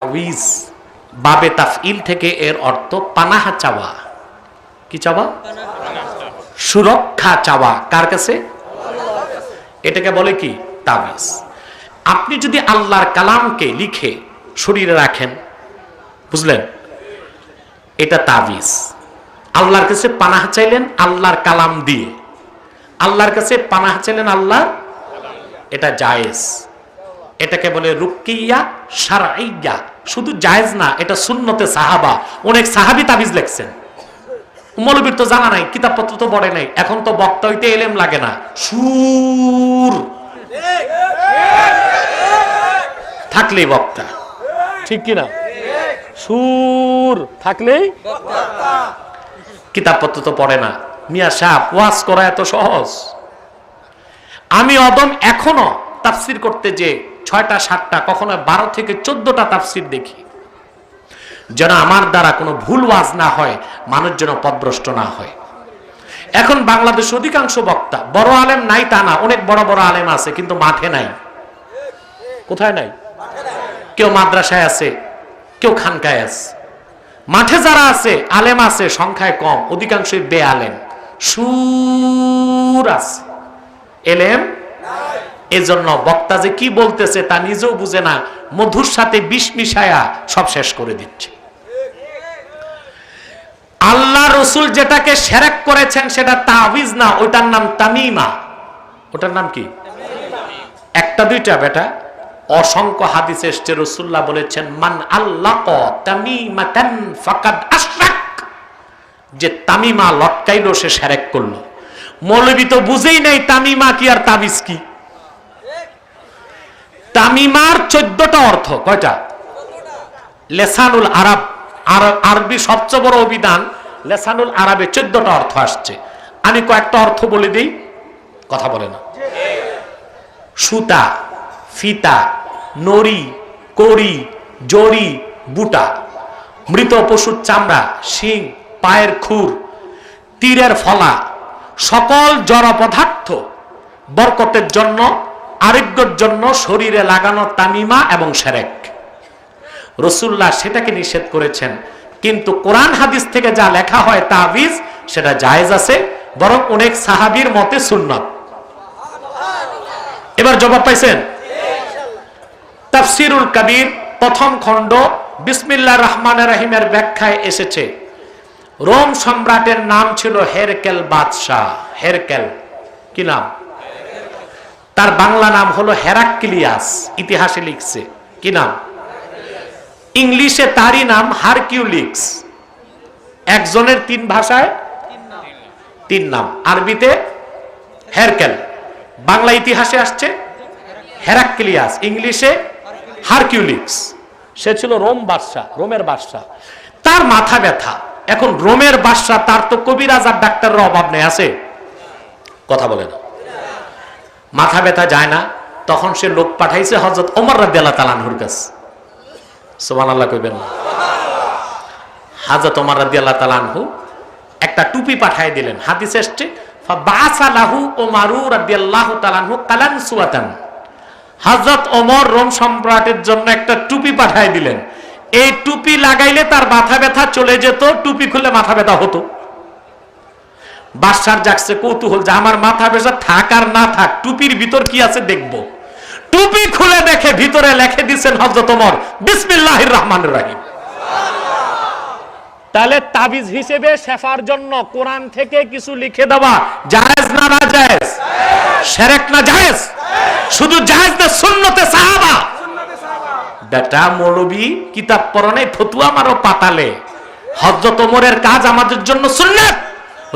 তাবিজ বাবে তাফইল থেকে এর অর্থ পানাহ চাওয়া। কি চাওয়া? সুরক্ষা চাওয়া। কার কাছে? এটাকে বলে কি? তাবিজ। আপনি যদি আল্লাহর কালামকে লিখে শরীরে রাখেন, বুঝলেন, এটা তাবিজ। আল্লাহর কাছে পানাহ চাইলেন আল্লাহর কালাম দিয়ে, আল্লাহর কাছে পানাহ চাইলেন আল্লাহ, এটা জায়েজ। এটাকে বলে রুকিয়া শারঈয়া। শুধু জায়েজ না, এটা সুন্নতে সাহাবা। অনেক সাহাবী তাবিজ লিখছেন। মৌলবীর তো জানা নাই, কিতাবপত্র তো পড়ে নাই। এখন তো বক্তা হইতে এলেম লাগে না, সুর থাকলেই বক্তা। ঠিক কিনা? সুর থাকলেই কিতাবপত্র তো পড়ে না। মিয়া সাহেব, ওয়াজ করা এত সহজ? আমি অদম এখনো তাফসির করতে যে 6টা 7টা কখনো 12 থেকে 14টা তাফসির দেখি, যেন আমার দ্বারা কোনো ভুল ওয়াজ না হয়, মানুষ যেন পথভ্রষ্ট না হয়। এখন বাংলাদেশ অধিকাংশ বক্তা বড় আলেম নাই তা না, অনেক বড় বড় আলেম আছে, কিন্তু মাঠে নাই। কোথায় নাই? কেউ মাদ্রাসায় আছে, কেউ খানকায় আছে। মাঠে যারা আছে আলেম আছে সংখ্যায় কম, অধিকাংশই বেআলেম। সুর আছে, এলেম। এজন্য বক্তা যে কি বলতেছে তা নিজেও বুঝে না, মধুর সাথে বিষ মিশায়া সব শেষ করে দিচ্ছে। আল্লাহ রসুল যেটাকে শিরক করেছেন সেটা তাবিজ না, ওটার নাম তামিমা। ওটার নাম কি? একটা দুইটা বেটা, অসংখ্য হাদিসে এসেছে রাসূলুল্লাহ বলেছেন, মান আল্লাকা তামিমাতান ফাকাদ আশরাক। যে তামিমা লটকাইলো সে শিরক করলো। মৌলবী তো বুঝেই নাই তামিমা কি আর তাবিজ কি। তামিমার 14টা অর্থ। কয়টা? লেসানুল আরব, আরবি সবচেয়ে বড় অভিধান লেসানুল আরবে 14টা অর্থ আসছে। আমি কয়েকটা অর্থ বলে দিই, কথা বলে না। সুতা, ফিতা, নড়ি, কড়ি, জড়ি, বুটা, মৃত পশুর চামড়া, শিং, পায়ের খুর, তীরের ফলা, সকল জড় পদার্থ বরকতের জন্য, আরোগ্যের জন্য শরীরে লাগানো তামিমা এবং শিরক। রাসূলুল্লাহ সেটাকে নিষেধ করেছেন, কিন্তু কোরআন হাদিস থেকে যা লেখা হয় তাবিজ সেটা জায়েজ আছে, বরং অনেক সাহাবীর মতে সুন্নাত। এবার জবাব পাইছেন? তাফসিরুল কবির প্রথম খণ্ড বিসমিল্লাহির রহমানির রহিমের ব্যাখ্যায় এসেছে, রোম সম্রাটের নাম ছিল হেরকেল বাদশাহ। হেরকেল কি নাম? তার বাংলা নাম হলো হেরাক্লিয়াস। ইতিহাসে লিখছে কি নাম? ইংলিশে তারই নাম হারকিউলিক্স। একজনের 3 ভাষায় 3 নাম। আরবিতে হেরকেল, বাংলা ইতিহাসে আসছে হেরাক্লিয়াস, ইংলিশে হারকিউলিক্স। সে ছিল রোম বাদশাহ, রোমের বাদশাহ। তার মাথা ব্যথা। এখন রোমের বাদশাহ, তার তো কবিরাজ আর ডাক্তারের অভাব নেই, আছে? কথা বলে না। মাথা ব্যথা যায় না, তখন সে লোক পাঠাইছে হযরত ওমর রাদিয়াল্লাহু তাআলা আনহুর কাছে। সুবহানাল্লাহ কইবেন না? হযরত ওমর রাদিয়াল্লাহু তাআলা আনহু একটা টুপি পাঠিয়ে দিলেন। হাদিসে আসছে, ফাবাসা লাহু ওমরু রাদিয়াল্লাহু তাআলা আনহু কালানসুয়াতান। হযরত ওমর রোম সম্রাটের জন্য একটা টুপি পাঠিয়ে দিলেন। এই টুপি লাগাইলে তার মাথা ব্যথা চলে যেত, টুপি খুলে মাথা ব্যথা হতো। বাদশার জাগছে কৌতূহল যে আমার মাথা ব্যথা থাক আর না থাক, টুপির ভিতর কি আছে দেখব। টুপি খুলে দেখে ভিতরে লিখে দিয়েছেন হযরত ওমর বিসমিল্লাহির রহমানির রহিম। তাহলে তাবিজ হিসেবে শেফার জন্য কোরআন থেকে কিছু লিখে দেওয়া জায়েজ না না জায়েজ? শিরক না জায়েজ? শুধু জায়েজ না, সুন্নতে সাহাবা। বেটা মৌলবী কিতাব পড়া নাই, ফতুয়া মারো পাতালে। হযরত ওমরের কাজ আমাদের জন্য সুন্নাত।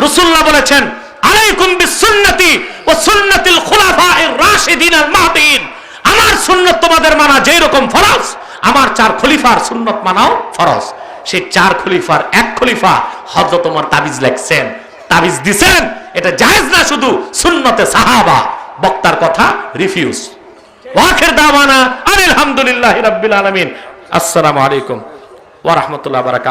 রাসূলুল্লাহ বলেছেন, আলাইকুম বিসুন্নতি ওয়া সুন্নাতিল খুলাফায়ে রাশিদিন আল মাহদিয়িন। আমার সুন্নাত তোমাদের মানা যেই রকম ফরজ, আমার 4 খলিফার সুন্নাত মানাও ফরজ। সেই 4 খলিফার এক খলিফা হযরত ওমর তাবিজ লিখছেন, তাবিজ দিবেন। এটা জায়েজ না, শুধু সুন্নতে সাহাবা। বক্তার কথা রিফিউজ। ওয়া আখির দাওয়ানা আলহামদুলিল্লাহি রাব্বিল আলামিন। আসসালামু আলাইকুম ওয়া রাহমাতুল্লাহি ওয়া বারাকাতুহু।